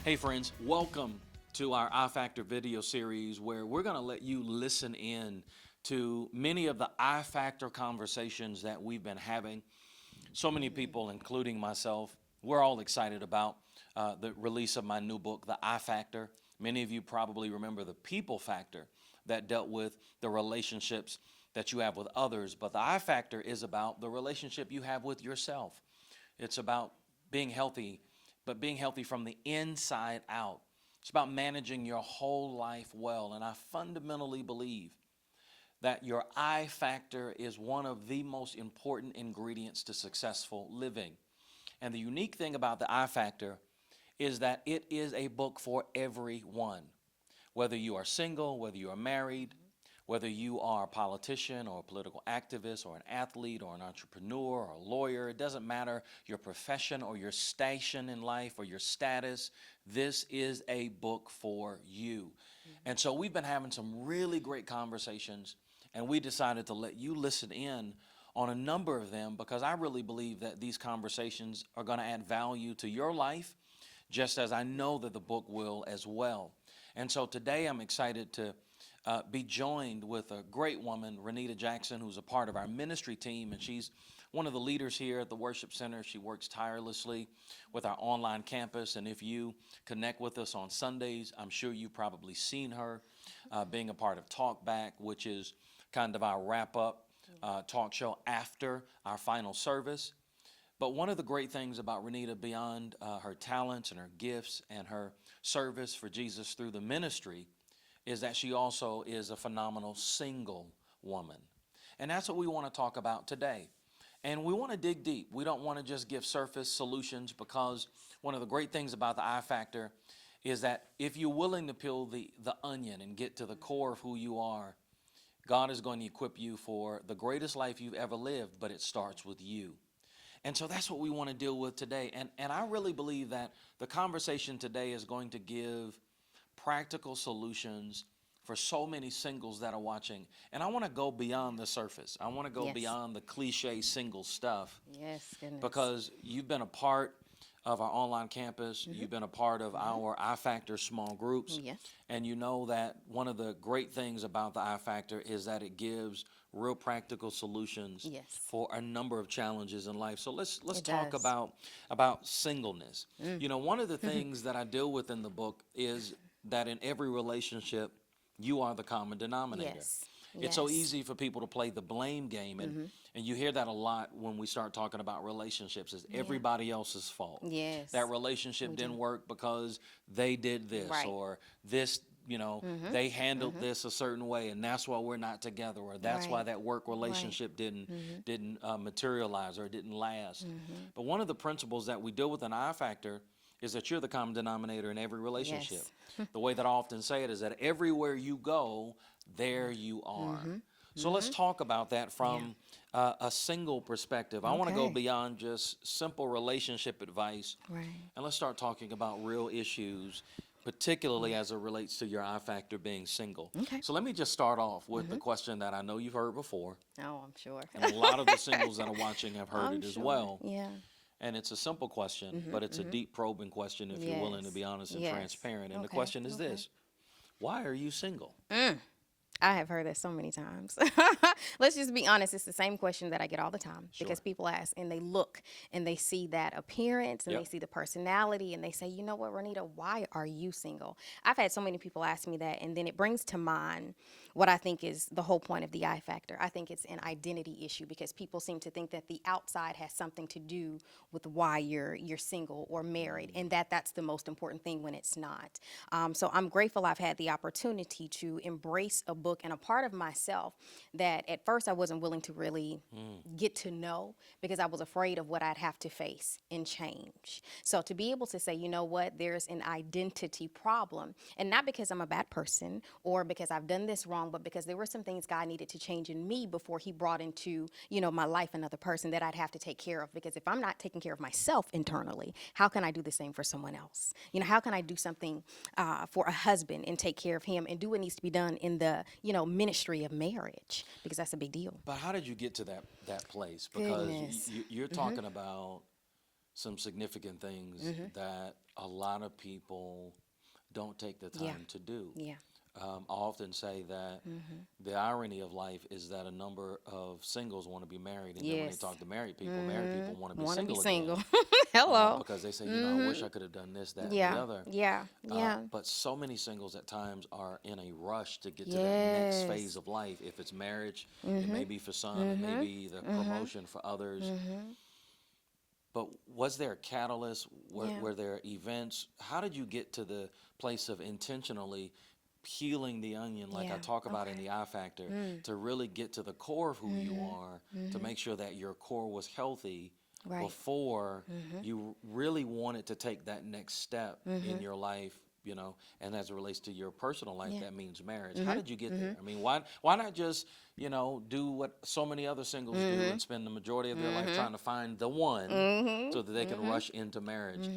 Hey friends, welcome to our I Factor video series where we're going to let you listen in to many of the I Factor conversations that we've been having. So many people, including myself, we're all excited about the release of my new book, The I Factor. Many of you probably remember the people factor that dealt with the relationships that you have with others, but the I Factor is about the relationship you have with yourself. It's about being healthy, but being healthy from the inside out. It's about managing your whole life well. And I fundamentally believe that your I factor is one of the most important ingredients to successful living. And the unique thing about the I factor is that it is a book for everyone. Whether you are single, whether you are married, whether you are a politician or a political activist or an athlete or an entrepreneur or a lawyer, it doesn't matter your profession or your station in life or your status, this is a book for you. And so we've been having some really great conversations, and we decided to let you listen in on a number of them because I really believe that these conversations are going to add value to your life, just as I know that the book will as well. And so today I'm excited to be joined with a great woman, Ronita Jackson, who's a part of our ministry team, and she's one of the leaders here at the Worship Center. She works tirelessly with our online campus, and if you connect with us on Sundays, I'm sure you've probably seen her being a part of Talk Back, which is kind of our wrap-up talk show after our final service. But one of the great things about Ronita, beyond her talents and her gifts and her service for Jesus through the ministry, is that she also is a phenomenal single woman. And that's what we want to talk about today. And we want to dig deep. We don't want to just give surface solutions because one of the great things about the I Factor is that if you're willing to peel the onion and get to the core of who you are, God is going to equip you for the greatest life you've ever lived, but it starts with you. And so that's what we want to deal with today. And I really believe that the conversation today is going to give practical solutions for so many singles that are watching. And I want to go beyond the surface. I want to go beyond the cliche single stuff. Yes, goodness. Because you've been a part of our online campus. You've been a part of our I Factor small groups. Yes. And you know that one of the great things about the I Factor is that it gives real practical solutions for a number of challenges in life. So let's talk does. about singleness. You know, one of the things that I deal with in the book is that in every relationship, you are the common denominator. Yes. It's so Yes. easy for people to play the blame game, and you hear that a lot when we start talking about relationships. It's everybody else's fault. Yes. That relationship didn't work because they did this Right. or this, they handled this a certain way, and that's why we're not together, or that's why Right. that work relationship didn't materialize or didn't last. But one of the principles that we deal with in I Factor is that you're the common denominator in every relationship. The way that I often say it is that everywhere you go, there you are. So let's talk about that from a single perspective. I want to go Okay. beyond just simple relationship advice, Right. and let's start talking about real issues, particularly as it relates to your I factor being single. Okay. So let me just start off with the question that I know you've heard before, Oh, I'm sure. and a lot of the singles that are watching have heard I'm it as sure. well. Yeah. And it's a simple question, but it's a deep probing question if you're willing to Yes. be honest and Yes. transparent. And the Okay. question is Okay. this: why are you single? I have heard that so many times. Let's just be honest. It's the same question that I get all the time because Sure. people ask and they look and they see that appearance and they Yep. see the personality and they say, you know what, Ronita, why are you single? I've had so many people ask me that, and then it brings to mind what I think is the whole point of the I factor. I think it's an identity issue because people seem to think that the outside has something to do with why you're single or married, and that's the most important thing when it's not. So I'm grateful I've had the opportunity to embrace a book and a part of myself that at first I wasn't willing to really get to know because I was afraid of what I'd have to face and change. So to be able to say, you know what, there's an identity problem, and not because I'm a bad person or because I've done this wrong, but because there were some things God needed to change in me before he brought into, my life another person that I'd have to take care of. Because if I'm not taking care of myself internally, how can I do the same for someone else? How can I do something for a husband and take care of him and do what needs to be done in the, ministry of marriage? Because that's a big deal. But how did you get to that place? Because Goodness. you're talking about some significant things that a lot of people don't take the Yeah. time to do. Yeah. I often say that the irony of life is that a number of singles want to be married, and then when they Yes. talk to married people want to be Want to be single single. again. Hello. Because they say, you know, I wish I could have done this, that, and the Yeah. other. Yeah. Yeah. But so many singles at times are in a rush to get to that next phase Yes. of life. If it's marriage, it may be for some, it may be the promotion for others. But was there a catalyst? Yeah. Were there events? How did you get to the place of intentionally peeling the onion, like I Yeah. talk about in Okay. the I Factor, to really get to the core of who you are, to make sure that your core was healthy Right. before you really wanted to take that next step in your life, you know, and as it relates to your personal life, Yeah. that means marriage. How did you get there? I mean, why not just, you know, do what so many other singles do and spend the majority of their life trying to find the one so that they can rush into marriage?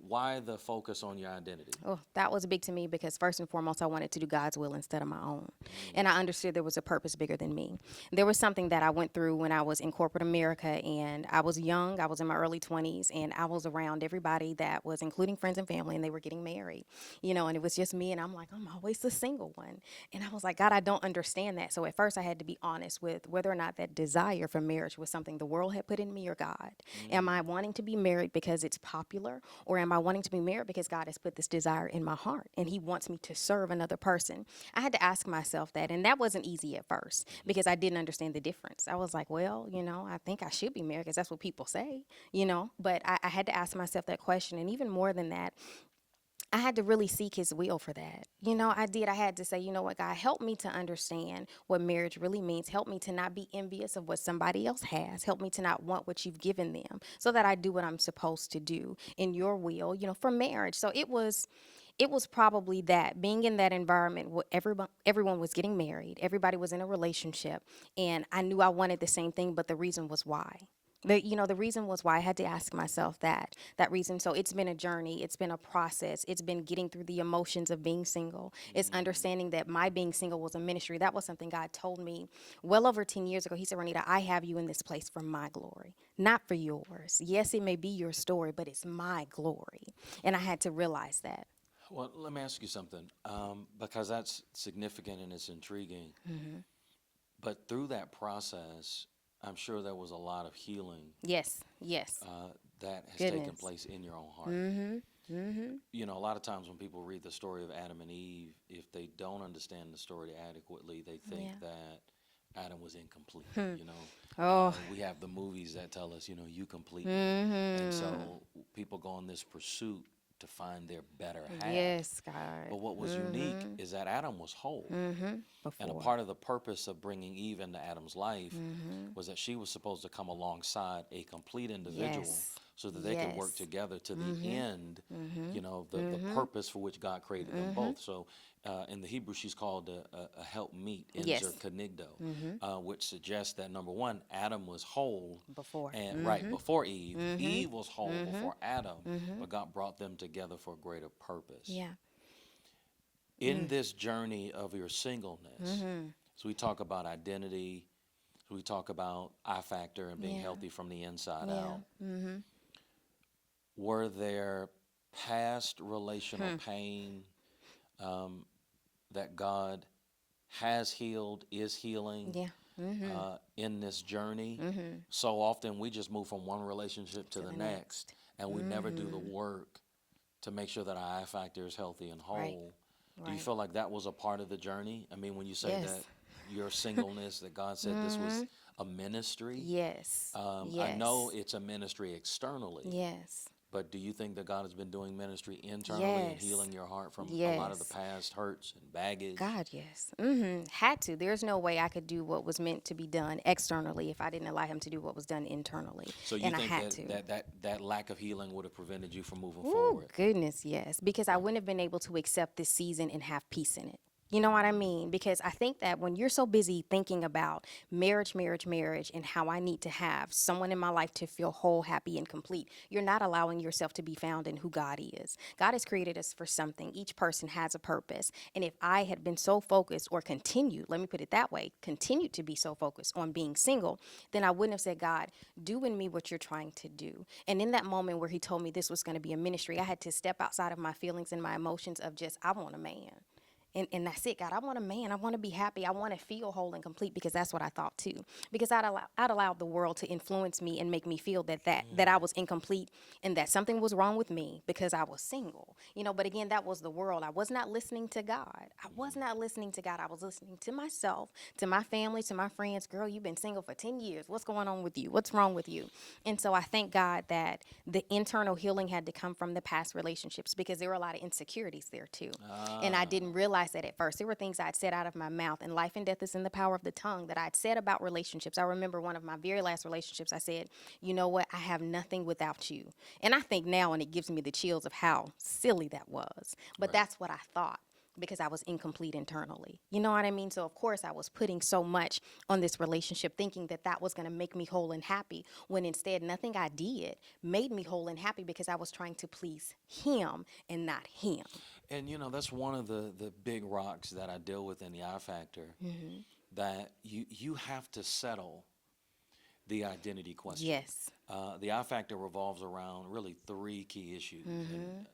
Why the focus on your identity? Oh, that was big to me because first and foremost, I wanted to do God's will instead of my own. And I understood there was a purpose bigger than me. There was something that I went through when I was in corporate America and I was young. I was in my early 20s and I was around everybody that was, including friends and family, and they were getting married, you know, and it was just me. And I'm like, I'm always the single one. And I was like, God, I don't understand that. So at first I had to be honest with whether or not that desire for marriage was something the world had put in me or God. Am I wanting to be married because it's popular, or am I wanting to be married because God has put this desire in my heart and he wants me to serve another person? I had to ask myself that, and that wasn't easy at first because I didn't understand the difference. I was like, well, you know, I think I should be married because that's what people say, you know, but I had to ask myself that question. And even more than that, I had to really seek his will for that. You know, I did. I had to say, you know what, God, help me to understand what marriage really means. Help me to not be envious of what somebody else has. Help me to not want what you've given them so that I do what I'm supposed to do in your will, you know, for marriage. So it was probably that, being in that environment where everyone was getting married, everybody was in a relationship, and I knew I wanted the same thing, but the reason was why. The reason was why I had to ask myself that reason. So it's been a journey. It's been a process. It's been getting through the emotions of being single. It's understanding that my being single was a ministry. That was something God told me well over 10 years ago. He said, Ronita, I have you in this place for my glory, not for yours. Yes, it may be your story, but it's my glory. And I had to realize that. Well, let me ask you something, because that's significant and it's intriguing. But through that process, I'm sure there was a lot of healing Yes, yes. that has taken Goodness. place in your own heart. You know, a lot of times when people read the story of Adam and Eve, if they don't understand the story adequately, they think Yeah. that Adam was incomplete. You know, Oh. we have the movies that tell us, you know, you complete me. Mm-hmm. And so people go on this pursuit to find their better half. Yes, God. But what was unique is that Adam was whole. And a Before. part of the purpose of bringing Eve into Adam's life was that she was supposed to come alongside a complete individual Yes. so that they could work Yes. together to the end, you know, the purpose for which God created them both. So in the Hebrew, she's called a helpmeet, Yes. kenigdo, which suggests that, number one, Adam was whole. Before. And right before Eve, Eve was whole before Adam, but God brought them together for a greater purpose. Yeah. In this journey of your singleness, so we talk about identity, so we talk about I factor and being Yeah. healthy from the inside Yeah. out. Were there past relational pain that God has healed, is healing Yeah. in this journey? So often we just move from one relationship to the next, and we never do the work to make sure that our I factor is healthy and whole. Do you Right. feel like that was a part of the journey? I mean, when you say Yes. that your singleness, that God said this was a ministry, Yes. I know Yes. it's a ministry externally, Yes. but do you think that God has been doing ministry internally and Yes. healing your heart from a lot of the Yes. past hurts and baggage? God, yes. Had to. There's no way I could do what was meant to be done externally if I didn't allow him to do what was done internally. So you And I think had that, to. that lack of healing would have prevented you from moving Oh, forward? goodness, yes. Because I wouldn't have been able to accept this season and have peace in it. You know what I mean? Because I think that when you're so busy thinking about marriage, and how I need to have someone in my life to feel whole, happy, and complete, you're not allowing yourself to be found in who God is. God has created us for something. Each person has a purpose. And if I had been so focused, or continued, let me put it that way, continued to be so focused on being single, then I wouldn't have said, God, do in me what you're trying to do. And in that moment where he told me this was going to be a ministry, I had to step outside of my feelings and my emotions of just, I want a man. And that's it, God. I want a man. I want to be happy. I want to feel whole and complete, because that's what I thought too. Because I'd allowed the world to influence me and make me feel that I was incomplete and that something was wrong with me because I was single. But again, that was the world. I was not listening to God. I was not listening to God. I was listening to myself, to my family, to my friends. Girl, you've been single for 10 years. What's going on with you? What's wrong with you? And so I thank God that the internal healing had to come from the past relationships, because there were a lot of insecurities there too. And I didn't realize that at first. There were things I'd said out of my mouth, and life and death is in the power of the tongue, that I'd said about relationships. I remember one of my very last relationships, I said, you know what? I have nothing without you. And I think now, and it gives me the chills of how silly that was. But that's what I thought, because I was incomplete internally. You know what I mean? So, of course, I was putting so much on this relationship, thinking that that was going to make me whole and happy, when instead nothing I did made me whole and happy, because I was trying to please him and not him. And that's one of the big rocks that I deal with in the I factor, that you have to settle the identity question. Yes. The I factor revolves around really three key issues. And,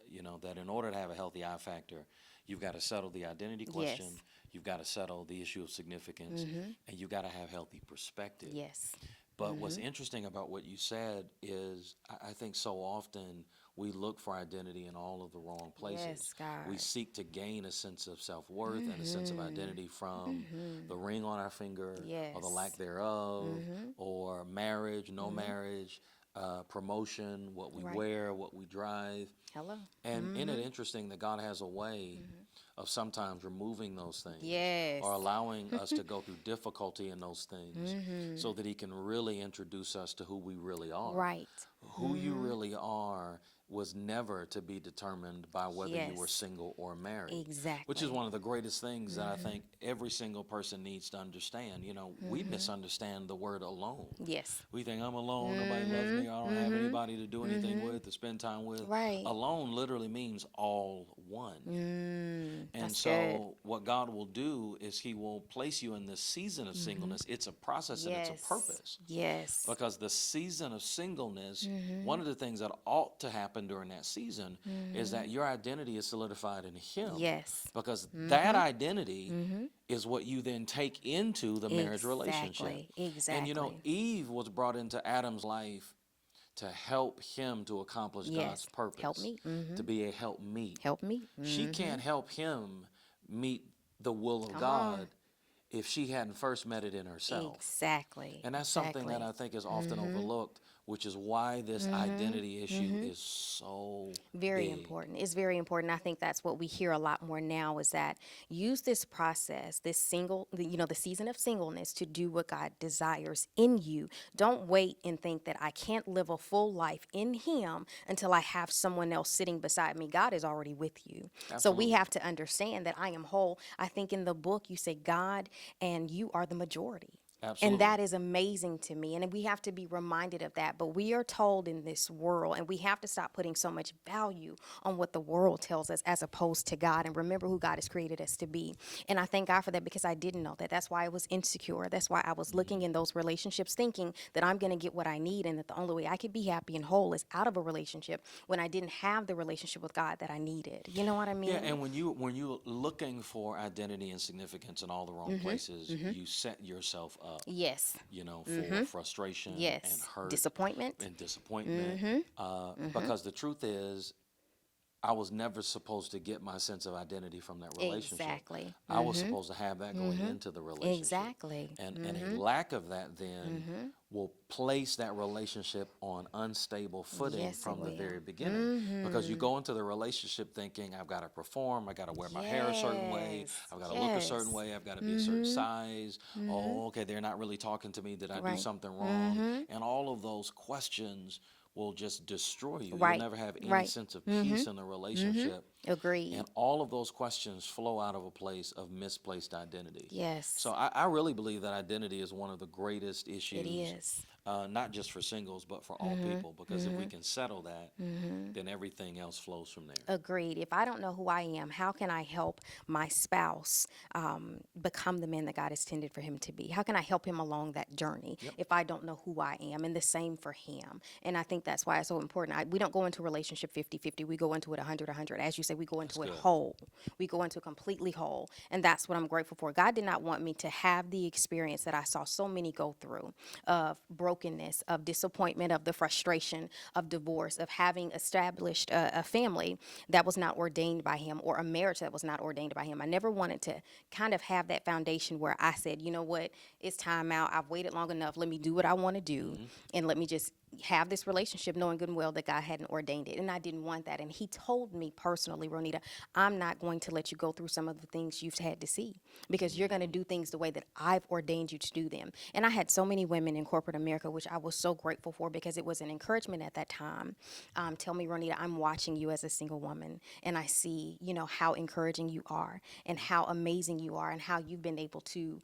that in order to have a healthy I factor, you've got to settle the identity question, Yes. you've got to settle the issue of significance, and you've got to have healthy perspective. Yes. But what's interesting about what you said is, I think so often we look for identity in all of the wrong places. Yes, God. We seek to gain a sense of self-worth and a sense of identity from the ring on our finger, or the lack Yes. thereof, or marriage, no marriage, promotion, what we Right. wear, what we drive. Hello. And isn't it interesting that God has a way of sometimes removing those things, Yes. or allowing us to go through difficulty in those things, so that he can really introduce us to who we really are. Right. Who you really are was never to be determined by whether you were Yes. single or married. Exactly. Which is one of the greatest things that I think every single person needs to understand. We misunderstand the word alone. Yes. We think, I'm alone, nobody loves me, I don't have anybody to do anything with, to spend time with. Right. Alone literally means all one. And That's so good. what God will do is he will place you in this season of singleness. It's a process and it's a Yes. purpose. Yes. Because the season of singleness, one of the things that ought to happen during that season is that your identity is solidified in him. Yes. Because that identity is what you then take into the marriage relationship. Exactly. And Eve was brought into Adam's life to help him to accomplish God's Yes. purpose. Help me. To be a helpmeet. Help me. She can't help him meet the will of Come God on. if she hadn't first met it in herself. Exactly. And that's something that I think is often overlooked, which is why this identity issue is so Very big. important. It's very important. I think that's what we hear a lot more now, is that use this process, this the season of singleness, to do what God desires in you. Don't wait and think that I can't live a full life in him until I have someone else sitting beside me. God is already with you. So we Absolutely. have to understand that I am whole. I think in the book you say God and you are the majority. Absolutely. And that is amazing to me. And we have to be reminded of that. But we are told in this world, and we have to stop putting so much value on what the world tells us as opposed to God, and remember who God has created us to be. And I thank God for that, because I didn't know that. That's why I was insecure. That's why I was looking in those relationships thinking that I'm going to get what I need, and that the only way I could be happy and whole is out of a relationship, when I didn't have the relationship with God that I needed. You know what I mean? Yeah, and when you're looking for identity and significance in all the wrong places, you set yourself up, Yes. for frustration Yes. and hurt Disappointment. and disappointment. Because the truth is, I was never supposed to get my sense of identity from that relationship. Exactly. I was supposed to have that going into the relationship. Exactly. And a lack of that then will place that relationship on unstable footing Yes, it from the will. very beginning. Because you go into the relationship thinking, I've got to perform, I've got to wear my hair a certain way, Yes. I've got to look a certain Yes. way, I've got to be a certain size. Oh, okay, they're not really talking to me. Did I do Right. something wrong? And all of those questions will just destroy you. Right. You'll never have any Right. sense of peace in the relationship. Agreed. And all of those questions flow out of a place of misplaced identity. Yes. So I really believe that identity is one of the greatest It issues, is. not just for singles, but for all people. Because if we can settle that, then everything else flows from there. Agreed. If I don't know who I am, how can I help my spouse become the man that God has intended for him to be? How can I help him along that journey if I don't know who I am? And the same for him. And I think that's why it's so important. We don't go into a relationship 50-50. We go into it 100-100. As you say, we go into it good. whole. We go into it completely whole. And that's what I'm grateful for. God did not want me to have the experience that I saw so many go through of brokenness, of disappointment, of the frustration, of divorce, of having established a family that was not ordained by him, or a marriage that was not ordained by him. I never wanted to kind of have that foundation where I said, you know what, it's time out. I've waited long enough. Let me do what I want to do, and let me just have this relationship knowing good and well that God hadn't ordained it. And I didn't want that. And he told me personally, Ronita, I'm not going to let you go through some of the things you've had to see, because you're going to do things the way that I've ordained you to do them. And I had so many women in corporate America, which I was so grateful for, because it was an encouragement at that time. Tell me, Ronita, I'm watching you as a single woman, and I see, how encouraging you are, and how amazing you are, and how you've been able to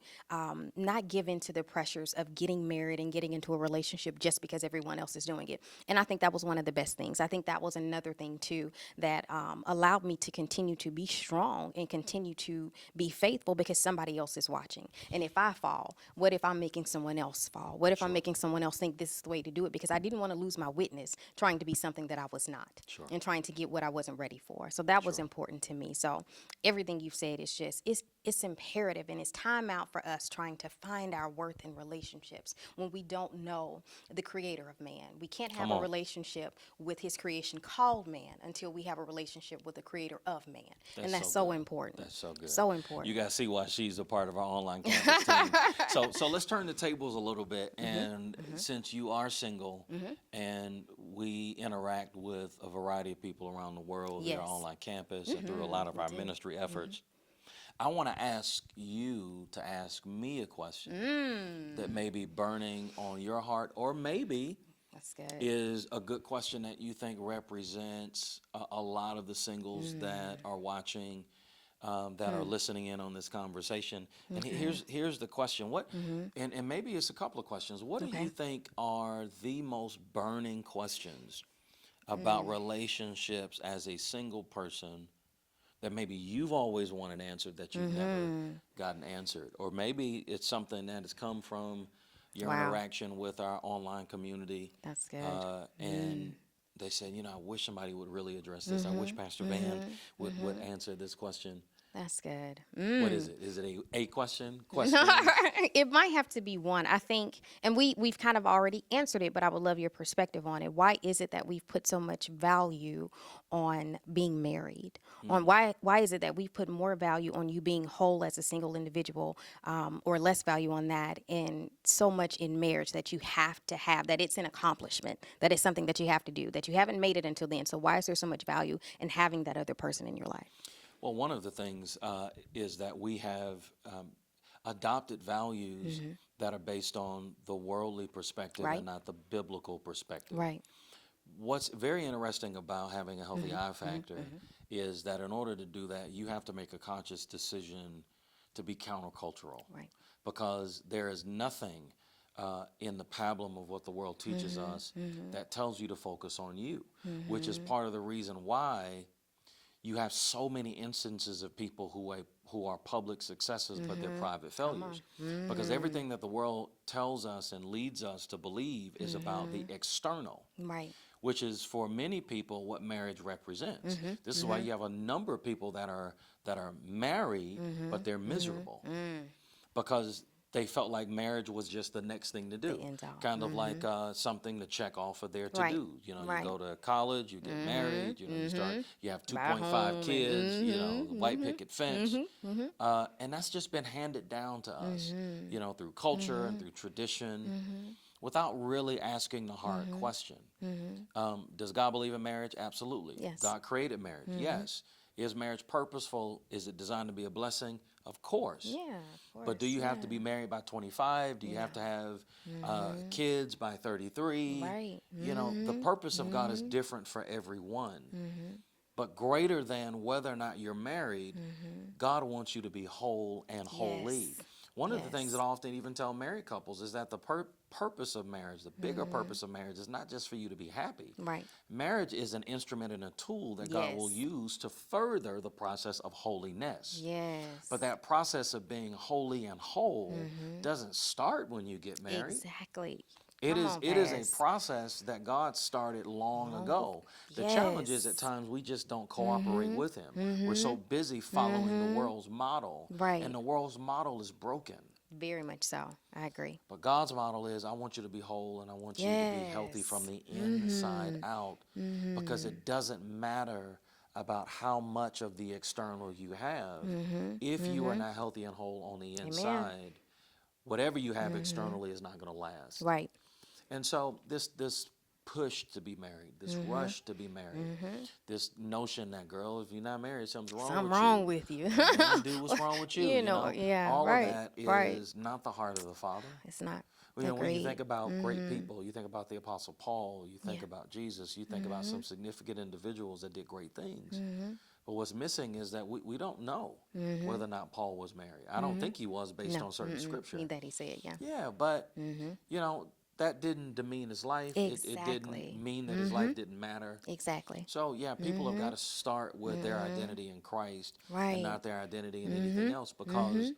not give in to the pressures of getting married and getting into a relationship just because everyone else is doing it. And I think that was one of the best things. I think that was another thing too that allowed me to continue to be strong and continue to be faithful, because somebody else is watching. And if I fall, what if I'm making someone else fall? What if I'm making someone else think this is the way to do it? Because I didn't want to lose my witness trying to be something that I was not, and trying to get what I wasn't ready for. So that was important to me. So everything you've said is just, it's imperative, and it's time out for us trying to find our worth in relationships when we don't know the creator of man. We can't have a relationship with his creation called man until we have a relationship with the creator of man. And that's so important. That's so good. So important. You guys see why she's a part of our online campus team. So let's turn the tables a little bit. And since you are single, and we interact with a variety of people around the world through our online campus and through a lot of our ministry efforts, I want to ask you to ask me a question that may be burning on your heart, or maybe That's good. is a good question that you think represents a lot of the singles that are watching, that are listening in on this conversation. And here's the question. And maybe it's a couple of questions. What do you think are the most burning questions about relationships as a single person that maybe you've always wanted answered that you've never gotten answered? Or maybe it's something that has come from your interaction with our online community. That's good. And they said, I wish somebody would really address this. I wish Pastor Van would answer this question. That's good. What is it? Is it a question? It might have to be one. I think, and we've kind of already answered it, but I would love your perspective on it. Why is it that we've put so much value on being married? On why is it that we've put more value on you being whole as a single individual, or less value on that, and so much in marriage that you have to have, that it's an accomplishment, that it's something that you have to do, that you haven't made it until then. So why is there so much value in having that other person in your life? Well, one of the things is that we have adopted values that are based on the worldly perspective and not the biblical perspective. Right. What's very interesting about having a healthy I factor is that in order to do that, you have to make a conscious decision to be countercultural. Right. Because there is nothing in the pablum of what the world teaches us that tells you to focus on you, which is part of the reason why you have so many instances of people who are public successes, but they're private failures. Because everything that the world tells us and leads us to believe is about the external. Right. Which is for many people what marriage represents. This is why you have a number of people that are married, but they're miserable. Because they felt like marriage was just the next thing to do. Kind of like something to check off of their to-do. You go to college, you get married, you have 2.5 kids, white picket fence. And that's just been handed down to us, through culture and through tradition, without really asking the hard question. Does God believe in marriage? Absolutely. Yes. God created marriage? Yes. Is marriage purposeful? Is it designed to be a blessing? Of course. Yeah, of course. But do you have to yeah. be married by 25? Do you have to have kids by 33? Right. You know, the purpose of God is different for everyone. But greater than whether or not you're married, God wants you to be whole and holy. Yes. One of the things Yes. that I often even tell married couples is that the purpose of marriage, the bigger purpose of marriage, is not just for you to be happy. Right. Marriage is an instrument and a tool that God will Yes. use to further the process of holiness. Yes. But that process of being holy and whole doesn't start when you get married. Exactly. It Come is on, it is Paz. a process that God started long ago. The challenge is at Yes. times we just don't cooperate with him. We're so busy following the world's model. Right. And the world's model is broken. Very much so. I agree. But God's model is I want you to be whole and I want you to be healthy from the inside out, because it doesn't matter about how much of the external you have. If you are not healthy and whole on the inside, whatever you have externally is not going to last. Right. And so this push to be married, this rush to be married, this notion that, girl, if you're not married, something's wrong Something with wrong you. with you. Man, dude, what's wrong with you? You know, yeah, all right, of that is right. not the heart of the Father. It's not. When you Agreed. think about great people, you think about the Apostle Paul, you think about Jesus, you think about some significant individuals that did great things. But what's missing is that we don't know whether or not Paul was married. I don't think he was based on certain scripture. That he said, yeah. Yeah, but, you know, that didn't demean his life. It Exactly. didn't mean that his life didn't matter. Exactly. So, yeah, people have got to start with their identity in Christ Right. and not their identity in anything else, because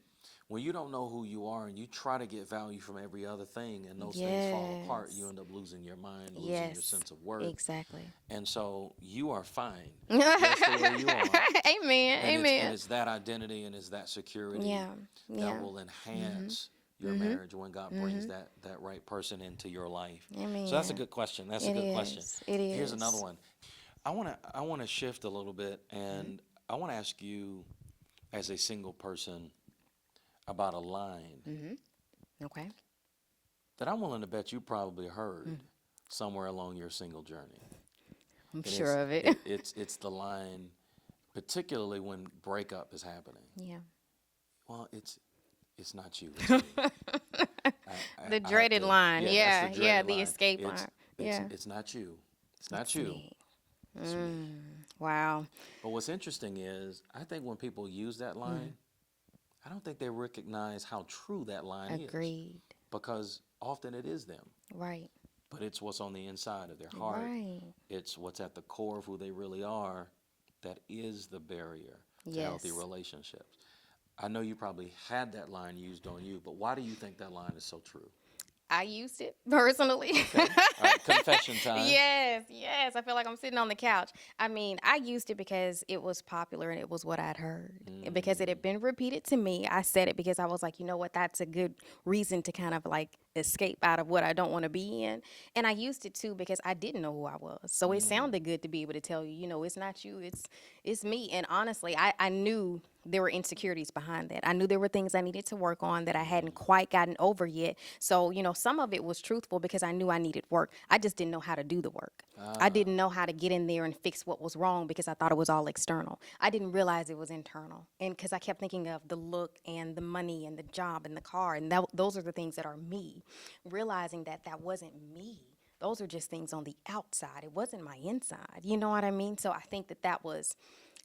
when you don't know who you are and you try to get value from every other thing and those things fall apart, you end up losing your mind, losing your Yes. sense of worth. Exactly. And so you are fine just the way you are. Amen. And Amen. it's that identity and it's that security Yeah. that Yeah. will enhance your marriage when God brings that right person into your life. Amen. So that's a good question. That's a good question. It Here's is. another one. I want to shift a little bit, and I want to ask you, as a single person, about a line Okay. that I'm willing to bet you probably heard somewhere along your single journey. I'm And sure of it. It's the line, particularly when breakup is happening. Yeah. Well, it's not you. It's me. I The have dreaded to- line. that's Yeah. the Yeah. dreaded The line. escape It's- line. it's- Yeah. It's not you. It's not It's you. me. It's me. Wow. But what's interesting is, I think when people use that line, I don't think they recognize how true that line is. Agreed. Because often it is them. Right. But it's what's on the inside of their heart. Right. It's what's at the core of who they really are that is the barrier to healthy Yes. relationships. I know you probably had that line used on you, but why do you think that line is so true? I used it personally. Okay. All right, confession time. Yes. I feel like I'm sitting on the couch. I mean, I used it because it was popular and it was what I'd heard. And because it had been repeated to me, I said it because I was like, you know what, that's a good reason to kind of like escape out of what I don't want to be in. And I used it too because I didn't know who I was. So it sounded good to be able to tell you, you know, it's not you, it's me. And honestly, I knew there were insecurities behind that. I knew there were things I needed to work on that I hadn't quite gotten over yet. So, you know, some of it was truthful because I knew I needed work. I just didn't know how to do the work. I didn't know how to get in there and fix what was wrong because I thought it was all external. I didn't realize it was internal. And because I kept thinking of the look and the money and the job and the car, and those are the things that are me. Realizing that that wasn't me. Those are just things on the outside. It wasn't my inside. You know what I mean? So I think that was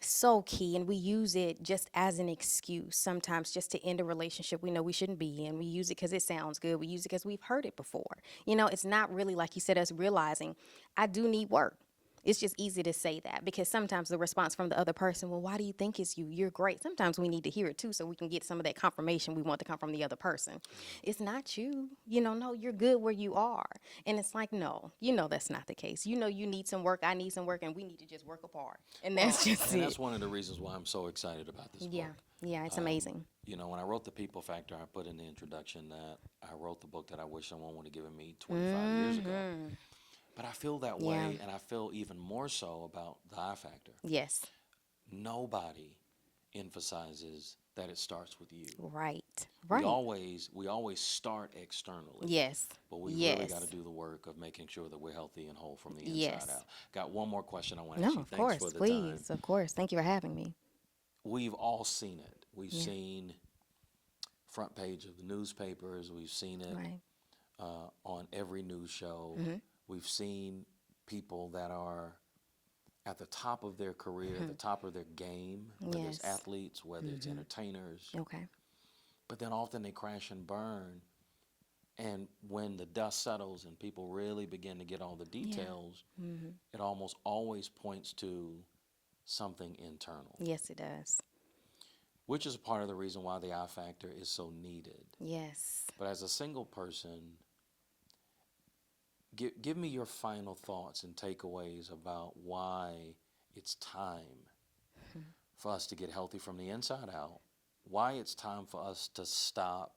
so key, and we use it just as an excuse sometimes just to end a relationship we know we shouldn't be in. We use it because it sounds good. We use it because we've heard it before. You know, it's not really, like you said, us realizing I do need work. It's just easy to say that because sometimes the response from the other person, well, why do you think it's you? You're great. Sometimes we need to hear it too so we can get some of that confirmation we want to come from the other person. It's not you. You know, no, you're good where you are. And it's like, no, you know that's not the case. You know you need some work, I need some work, and we need to just work apart. And that's just And it. that's one of the reasons why I'm so excited about this Yeah. book. Yeah, it's amazing. You know, when I wrote The People Factor, I put in the introduction that I wrote the book that I wish someone would have given me 25 years ago. But I feel that way, and I feel even more so about the I Factor. Yes. Nobody emphasizes that it starts with you. Right. Right. We always start externally, Yes. but we really got to Yes. do the work of making sure that we're healthy and whole from the inside Yes. out. Got one more question I want to ask No, you. of Thanks for course. the time. Please. Of course. Thank you for having me. We've all seen it. We've Yeah. seen front page of the newspapers. We've seen it Right. on every news show. Mm-hmm. We've seen people that are at the top of their career, at the top of their game, whether it's Yes. athletes, whether it's Mm-hmm. entertainers, Okay. but then often they crash and burn. And when the dust settles and people really begin to get all the Yeah. details, Mm-hmm. it almost always points to something internal, Yes, it does. which is part of the reason why the I factor is so needed. Yes. But as a single person, give me your final thoughts and takeaways about why it's time for us to get healthy from the inside out, why it's time for us to stop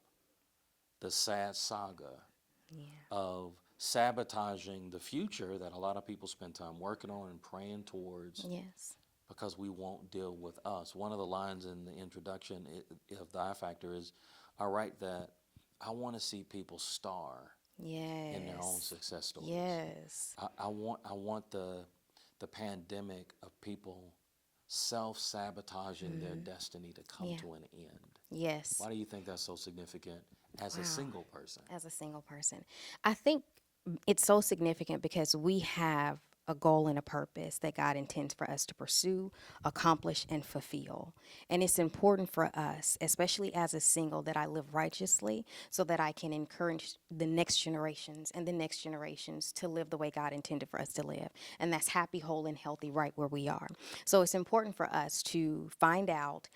the sad saga Yeah. of sabotaging the future that a lot of people spend time working on and praying towards Yes. because we won't deal with us. One of the lines in the introduction of the I Factor is, I write that I want to see people star Yes. in their own success stories. Yes. I want the pandemic of people self-sabotaging their destiny to come Yeah. to an end. Yes. Why do you think that's so significant as a Wow. single person? As a single person, I think it's so significant because we have a goal and a purpose that God intends for us to pursue, accomplish, and fulfill. And it's important for us, especially as a single, that I live righteously so that I can encourage the next generations and the next generations to live the way God intended for us to live. And that's happy, whole, and healthy right where we are. So it's important for us to find out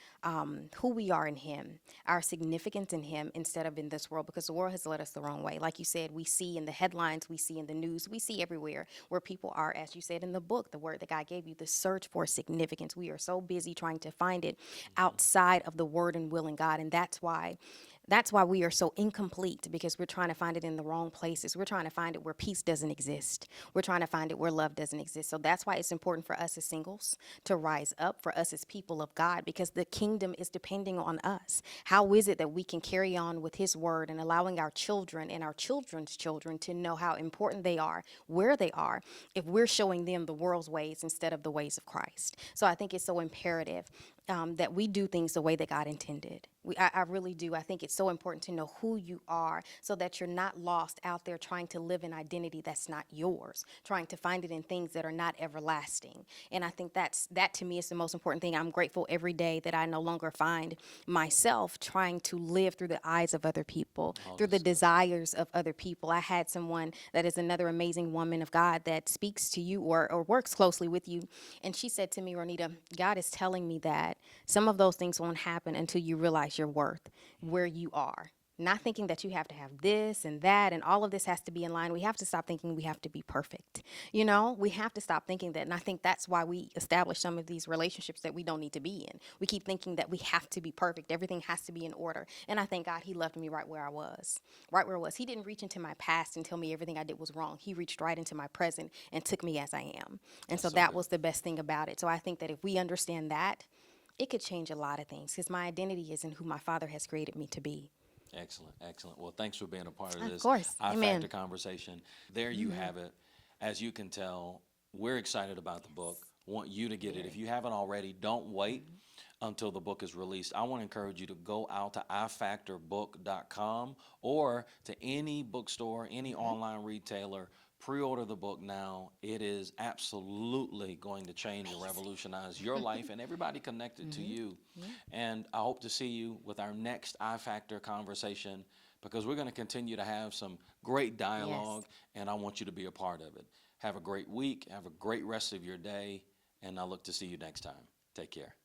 who we are in Him, our significance in Him instead of in this world, because the world has led us the wrong way. Like you said, we see in the headlines, we see in the news, we see everywhere where people are, as you said in the book, the word that God gave you, the search for significance. We are so busy trying to find it outside of the word and will in God. And that's why we are so incomplete, because we're trying to find it in the wrong places. We're trying to find it where peace doesn't exist. We're trying to find it where love doesn't exist. So that's why it's important for us as singles to rise up, for us as people of God, because the kingdom is depending on us. How is it that we can carry on with His word and allowing our children and our children's children to know how important they are, where they are, if we're showing them the world's ways instead of the ways of Christ? So I think it's so imperative that we do things the way that God intended. I really do. I think it's so important to know who you are so that you're not lost out there trying to live an identity that's not yours, trying to find it in things that are not everlasting. And I think that to me is the most important thing. I'm grateful every day that I no longer find myself trying to live through the eyes of other people, through the desires of other people. I had someone that is another amazing woman of God that speaks to you or works closely with you. And she said to me, Ronita, God is telling me that some of those things won't happen until you realize your worth, where you are. Not thinking that you have to have this and that and all of this has to be in line. We have to stop thinking we have to be perfect. You know, we have to stop thinking that. And I think that's why we establish some of these relationships that we don't need to be in. We keep thinking that we have to be perfect. Everything has to be in order. And I thank God He loved me right where I was, right where I was. He didn't reach into my past and tell me everything I did was wrong. He reached right into my present and took me as I am. And so that was the best thing about it. So I think that if we understand that, it could change a lot of things, because my identity is in who my Father has created me to be. Excellent, excellent. Well, thanks for being a part of Of this course. I Amen. Factor conversation. There you have it. As you can tell, we're excited about the book. Want you to get it. If you haven't already, don't wait until the book is released. I want to encourage you to go out to ifactorbook.com or to any bookstore, any online retailer. Pre-order the book now. It is absolutely going to change and revolutionize your life and everybody connected to you. And I hope to see you with our next I Factor conversation, because we're going to continue to have some great dialogue, and I want you to be a part of it. Have a great week. Have a great rest of your day, and I look to see you next time. Take care.